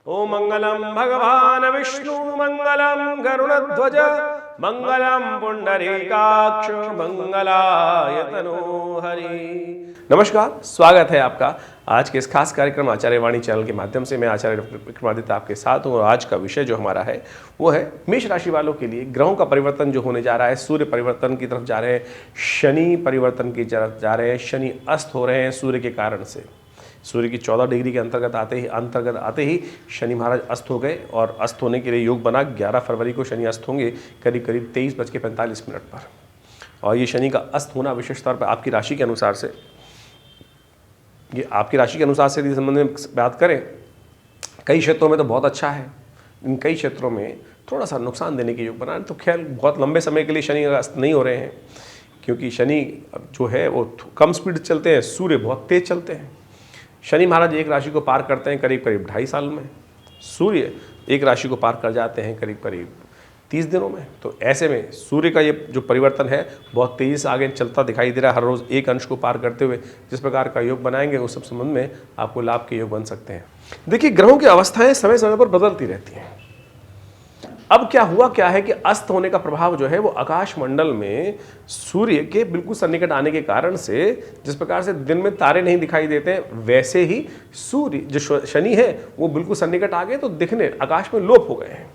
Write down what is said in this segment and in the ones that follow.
ओम मंगलम भगवान विष्णु मंगलम गरुड़ध्वज मंगलम पुंडरीकाक्ष मंगलाय तनोहरि। नमस्कार, स्वागत है आपका आज के इस खास कार्यक्रम आचार्य वाणी चैनल के माध्यम से। मैं आचार्य विक्रमादित्य आपके साथ हूँ और आज का विषय जो हमारा है वो है मेष राशि वालों के लिए ग्रहों का परिवर्तन जो होने जा रहा है। सूर्य परिवर्तन की तरफ जा रहे हैं, शनि परिवर्तन की तरफ जा रहे हैं, शनि अस्त हो रहे हैं सूर्य के कारण से। सूर्य की 14 डिग्री के अंतर्गत आते ही शनि महाराज अस्त हो गए और अस्त होने के लिए योग बना 11 फरवरी को शनि अस्त होंगे करीब 23:45 पर। और ये शनि का अस्त होना विशेष तौर पर आपकी राशि के अनुसार से, ये आपकी राशि के अनुसार से यदि संबंध में बात करें, कई क्षेत्रों में तो बहुत अच्छा है, इन कई क्षेत्रों में थोड़ा सा नुकसान देने के योग बना। तो खैर बहुत लंबे समय के लिए शनि अस्त नहीं हो रहे हैं, क्योंकि शनि जो है वो कम स्पीड चलते हैं, सूर्य बहुत तेज चलते हैं। शनि महाराज एक राशि को पार करते हैं करीब 2.5 साल में, सूर्य एक राशि को पार कर जाते हैं करीब 30 दिनों में। तो ऐसे में सूर्य का ये जो परिवर्तन है बहुत तेज़ी से आगे चलता दिखाई दे रहा है। हर रोज़ एक अंश को पार करते हुए जिस प्रकार का योग बनाएंगे उस सब संबंध में आपको लाभ के योग बन सकते हैं। देखिए, ग्रहों की अवस्थाएं समय समय पर बदलती रहती हैं। अब क्या है कि अस्त होने का प्रभाव जो है वो आकाश मंडल में सूर्य के बिल्कुल सन्निकट आने के कारण से, जिस प्रकार से दिन में तारे नहीं दिखाई देते वैसे ही सूर्य जो शनि है वो बिल्कुल सन्निकट आ गए तो दिखने आकाश में लोप हो गए हैं।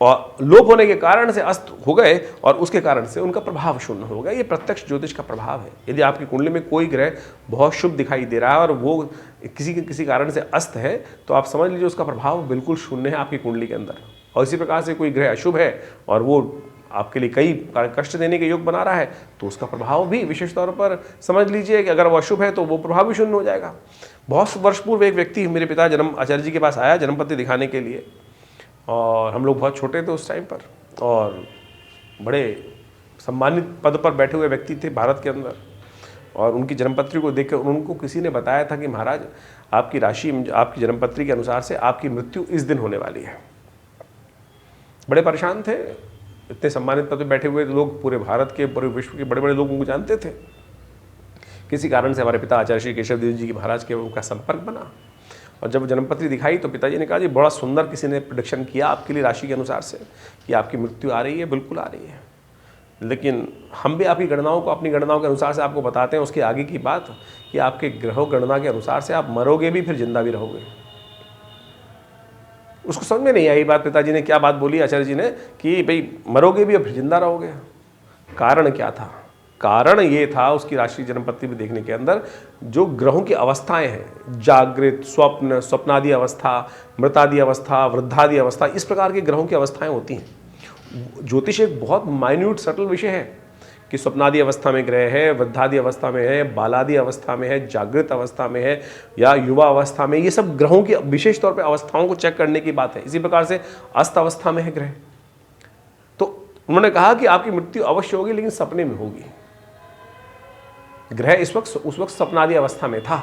और लोप होने के कारण से अस्त हो गए और उसके कारण से उनका प्रभाव शून्य हो गया। ये प्रत्यक्ष ज्योतिष का प्रभाव है। यदि आपकी कुंडली में कोई ग्रह बहुत शुभ दिखाई दे रहा है और वो किसी कारण से अस्त है तो आप समझ लीजिए उसका प्रभाव बिल्कुल शून्य है आपकी कुंडली के अंदर। और इसी प्रकार से कोई ग्रह अशुभ है और वो आपके लिए कई कष्ट देने के योग बना रहा है तो उसका प्रभाव भी विशेष तौर पर समझ लीजिए कि अगर वो अशुभ है तो वो प्रभाव भी शून्य हो जाएगा। बहुत वर्ष पूर्व एक व्यक्ति मेरे पिता आचार्य जी के पास आया जन्मपत्ति दिखाने के लिए, और हम लोग बहुत छोटे थे उस टाइम पर और बड़े सम्मानित पद पर बैठे हुए व्यक्ति थे भारत के अंदर। और उनकी जन्मपत्री को देखकर उनको किसी ने बताया था कि महाराज आपकी राशि, आपकी जन्मपत्री के अनुसार से आपकी मृत्यु इस दिन होने वाली है। बड़े परेशान थे, इतने सम्मानित पद पर बैठे हुए लोग पूरे भारत के, पूरे विश्व के बड़े बड़े लोग उनको जानते थे। किसी कारण से हमारे पिता आचार्य श्री केशव देव जी की महाराज के उनका संपर्क बना और जब जन्मपत्री दिखाई तो पिताजी ने कहा जी बड़ा सुंदर किसी ने प्रेडिक्शन किया आपके लिए राशि के अनुसार से कि आपकी मृत्यु आ रही है, बिल्कुल आ रही है। लेकिन हम भी आपकी गणनाओं को अपनी गणनाओं के अनुसार से आपको बताते हैं उसके आगे की बात कि आपके ग्रह गणना के अनुसार से आप मरोगे भी फिर जिंदा भी रहोगे। उसको समझ में नहीं आई बात, पिताजी ने क्या बात बोली आचार्य जी ने कि भाई मरोगे भी और फिर जिंदा रहोगे। कारण क्या था? कारण ये था उसकी राशि जन्मपत्री में देखने के अंदर जो ग्रहों की अवस्थाएं हैं, जागृत, स्वप्न, स्वप्नादि अवस्था, मृतादि अवस्था, वृद्धादि अवस्था, इस प्रकार की ग्रहों की अवस्थाएं होती हैं। ज्योतिष एक बहुत माइन्यूट सटल विषय है कि स्वप्नादि अवस्था में ग्रह है, वृद्धादि अवस्था में है, बालादि अवस्था में है, जागृत अवस्था में है या युवा अवस्था में, ये सब ग्रहों की विशेष तौर पर अवस्थाओं को चेक करने की बात है। इसी प्रकार से अस्त अवस्था में है ग्रह, तो उन्होंने कहा कि आपकी मृत्यु अवश्य होगी लेकिन सपने में होगी। ग्रह उस वक्त सपनादि अवस्था में था,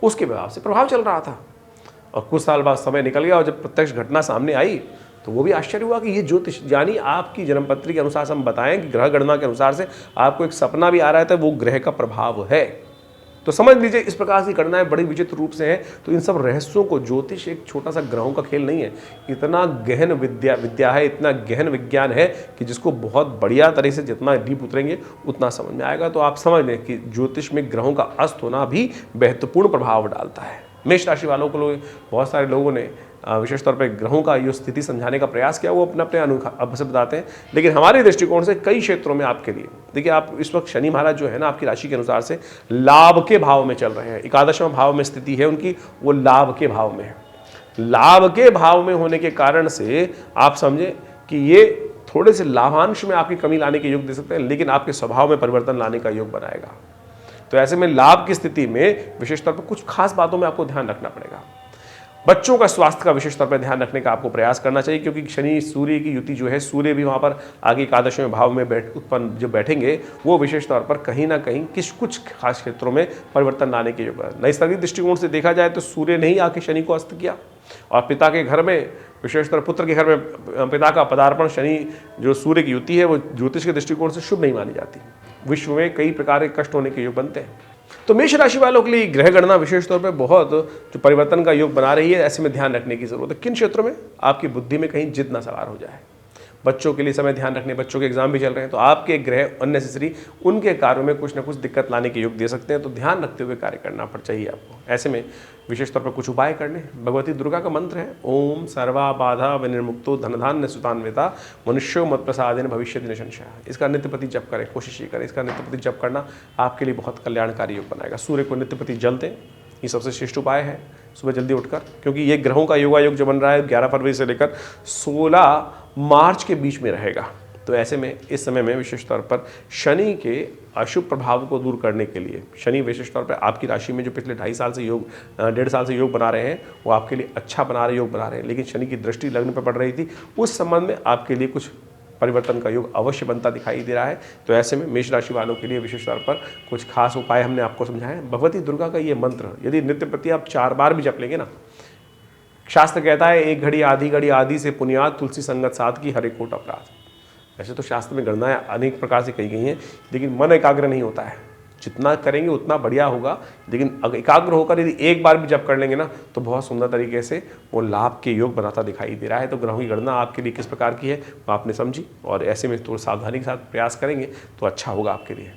उसके प्रभाव चल रहा था। और कुछ साल बाद समय निकल गया और जब प्रत्यक्ष घटना सामने आई तो वो भी आश्चर्य हुआ कि ये ज्योतिष यानी आपकी जन्मपत्री के अनुसार से हम बताएं कि ग्रह गणना के अनुसार से आपको एक सपना भी आ रहा है तो वो ग्रह का प्रभाव है। तो समझ लीजिए इस प्रकार की गणनाएं बड़ी विचित्र रूप से हैं। तो इन सब रहस्यों को, ज्योतिष एक छोटा सा ग्रहों का खेल नहीं है, इतना गहन विद्या है, इतना गहन विज्ञान है कि जिसको बहुत बढ़िया तरह से जितना डीप उतरेंगे उतना समझ में आएगा। तो आप समझ लें कि ज्योतिष में ग्रहों का अस्त होना भी महत्वपूर्ण प्रभाव डालता है। मेष राशि वालों को बहुत सारे लोगों ने विशेष तौर पर ग्रहों का जो स्थिति समझाने का प्रयास किया वो अपने अपने अनुभव से बताते हैं, लेकिन हमारे दृष्टिकोण से कई क्षेत्रों में आपके लिए देखिए, आप इस वक्त शनि महाराज जो है ना आपकी राशि के अनुसार से लाभ के भाव में चल रहे हैं। 11वें भाव में स्थिति है उनकी, वो लाभ के भाव में है। लाभ के भाव में होने के कारण से आप समझे कि ये थोड़े से लाभांश में आपकी कमी लाने के योग दे सकते हैं, लेकिन आपके स्वभाव में परिवर्तन लाने का योग बनाएगा। तो ऐसे में लाभ की स्थिति में विशेष तौर पर कुछ खास बातों में आपको ध्यान रखना पड़ेगा। बच्चों का स्वास्थ्य का विशेष तौर पर ध्यान रखने का आपको प्रयास करना चाहिए, क्योंकि शनि सूर्य की युति जो है, सूर्य भी वहाँ पर आगे 11वें भाव में जो बैठेंगे वो विशेष तौर पर कहीं ना कहीं कुछ खास क्षेत्रों में परिवर्तन लाने के योग है। नैसर्गिक दृष्टिकोण से देखा जाए तो सूर्य ने ही आके शनि को अस्त किया और पिता के घर में, विशेषकर पुत्र के घर में पिता का पदार्पण, शनि जो सूर्य की युति है वो ज्योतिष के दृष्टिकोण से शुभ नहीं मानी जाती। विश्व में कई प्रकार के कष्ट होने के योग बनते हैं। तो मेष राशि वालों के लिए ग्रह गणना विशेष तौर पर बहुत जो परिवर्तन का योग बना रही है, ऐसे में ध्यान रखने की जरूरत है। किन क्षेत्रों में आपकी बुद्धि में कहीं जिद ना सवार हो जाए। बच्चों के लिए समय ध्यान रखने, बच्चों के एग्जाम भी चल रहे हैं तो आपके ग्रह अननेसेसरी उनके कार्यों में कुछ ना कुछ दिक्कत लाने के योग दे सकते हैं, तो ध्यान रखते हुए कार्य करना चाहिए आपको। ऐसे में विशेष तौर पर कुछ उपाय करने। भगवती दुर्गा का मंत्र है ओम सर्वा बाधा विनिर्मुक्तो धनधान्य सुतान्विता मनुष्यो मत प्रसादेन भविष्य दिन संशय। इसका नित्यपति जप करें, कोशिश ये करें इसका नित्यपति जप करना आपके लिए बहुत कल्याणकारी योग बनाएगा। सूर्य को नित्यपति जल दें, ये सबसे श्रेष्ठ उपाय है सुबह जल्दी उठकर, क्योंकि ये ग्रहों का योगायोग जो बन रहा है 11 फरवरी से लेकर 16 मार्च के बीच में रहेगा। तो ऐसे में इस समय में विशेष तौर पर शनि के अशुभ प्रभाव को दूर करने के लिए, शनि विशेष तौर पर आपकी राशि में जो पिछले 2.5 साल से योग 1.5 साल से योग बना रहे हैं वो आपके लिए अच्छा बना रहे योग बना रहे हैं, लेकिन शनि की दृष्टि लग्न पर पड़ रही थी, उस संबंध में आपके लिए कुछ परिवर्तन का योग अवश्य बनता दिखाई दे रहा है। तो ऐसे में मेष राशि वालों के लिए विशेष तौर पर कुछ खास उपाय हमने आपको समझाए। भगवती दुर्गा का ये मंत्र यदि नित्य प्रति आप 4 बार भी जप लेंगे ना, शास्त्र कहता है 1 घड़ी आदि से पुनियाद तुलसी संगत साध की हरे कोट अपराध। वैसे तो शास्त्र में गणनाएं अनेक प्रकार से कही गई हैं, लेकिन मन एकाग्र नहीं होता है। जितना करेंगे उतना बढ़िया होगा, लेकिन अगर एकाग्र होकर यदि 1 बार भी जप कर लेंगे ना तो बहुत सुंदर तरीके से वो लाभ के योग बनाता दिखाई दे रहा है। तो ग्रहों की गणना आपके लिए किस प्रकार की है वो आपने समझी, और ऐसे में थोड़ा सावधानी के साथ प्रयास करेंगे तो अच्छा होगा आपके लिए।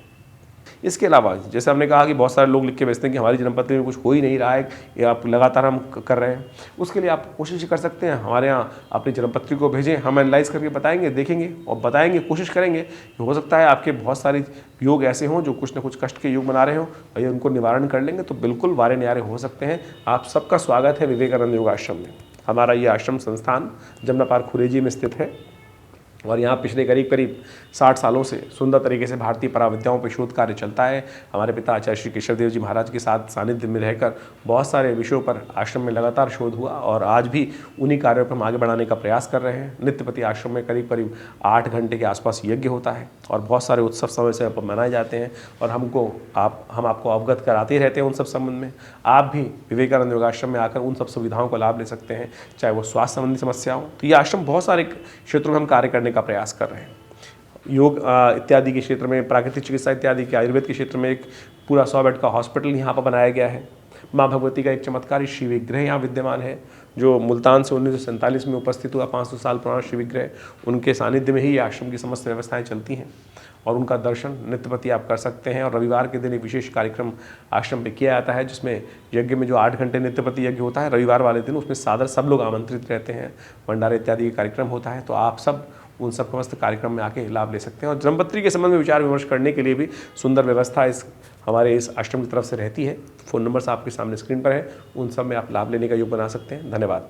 इसके अलावा जैसे हमने कहा कि बहुत सारे लोग लिख के भेजते हैं कि हमारी जन्मपत्री में कुछ हो ही नहीं रहा है, ये आप लगातार हम कर रहे हैं, उसके लिए आप कोशिश कर सकते हैं हमारे यहाँ अपनी जन्मपत्री को भेजें, हम एनालाइज करके बताएंगे, देखेंगे और बताएंगे, कोशिश करेंगे। हो सकता है आपके बहुत सारे योग ऐसे हों जो कुछ ना कुछ कष्ट के योग बना रहे हों, और ये उनको निवारण कर लेंगे तो बिल्कुल वारे न्यारे हो सकते हैं। आप सबका स्वागत है विवेकानंद योग आश्रम में। हमारा ये आश्रम संस्थान जमुना पार्क खुरेजी में स्थित है और यहाँ पिछले करीब 60 सालों से सुंदर तरीके से भारतीय पराविद्याओं पर शोध कार्य चलता है। हमारे पिता आचार्य श्री केशव देव जी महाराज के साथ सानिध्य में रहकर बहुत सारे विषयों पर आश्रम में लगातार शोध हुआ और आज भी उन्हीं कार्यों पर हम आगे बढ़ाने का प्रयास कर रहे हैं। नित्यपति आश्रम में करीब 8 घंटे के आसपास यज्ञ होता है और बहुत सारे उत्सव समय से मनाए जाते हैं और हम आपको अवगत कराते ही रहते हैं उन सब संबंध में। आप भी विवेकानंद योगाश्रम में आकर उन सब सुविधाओं का लाभ ले सकते हैं, चाहे वो स्वास्थ्य संबंधी समस्या हो। तो ये आश्रम बहुत सारे क्षेत्रों में हम कार्य करने का प्रयास कर रहे हैं। योग इत्यादि के क्षेत्र में, प्राकृतिक चिकित्सा इत्यादि के, आयुर्वेद के क्षेत्र में एक पूरा 100 बेड का हॉस्पिटल यहाँ पर बनाया गया है। माँ भगवती का एक चमत्कारी शिव विग्रह यहाँ विद्यमान है जो मुल्तान से 1947 में उपस्थित हुआ, 500 साल पुराना शिव विग्रह। उनके सानिध्य में ही आश्रम की समस्त व्यवस्थाएं चलती हैं और उनका दर्शन नित्यपति आप कर सकते हैं। और रविवार के दिन एक विशेष कार्यक्रम आश्रम पे किया जाता है जिसमें यज्ञ में जो 8 घंटे नित्यपति यज्ञ होता है रविवार वाले दिन, उसमें सादर सब लोग आमंत्रित रहते हैं, भंडारे इत्यादि कार्यक्रम होता है। तो आप सब उन सब समस्त कार्यक्रम में आके लाभ ले सकते हैं। और जन्मपत्री के संबंध में विचार विमर्श करने के लिए भी सुंदर व्यवस्था हमारे इस आश्रम की तरफ से रहती है। फ़ोन नंबर्स आपके सामने स्क्रीन पर है, उन सब में आप लाभ लेने का योग बना सकते हैं। धन्यवाद।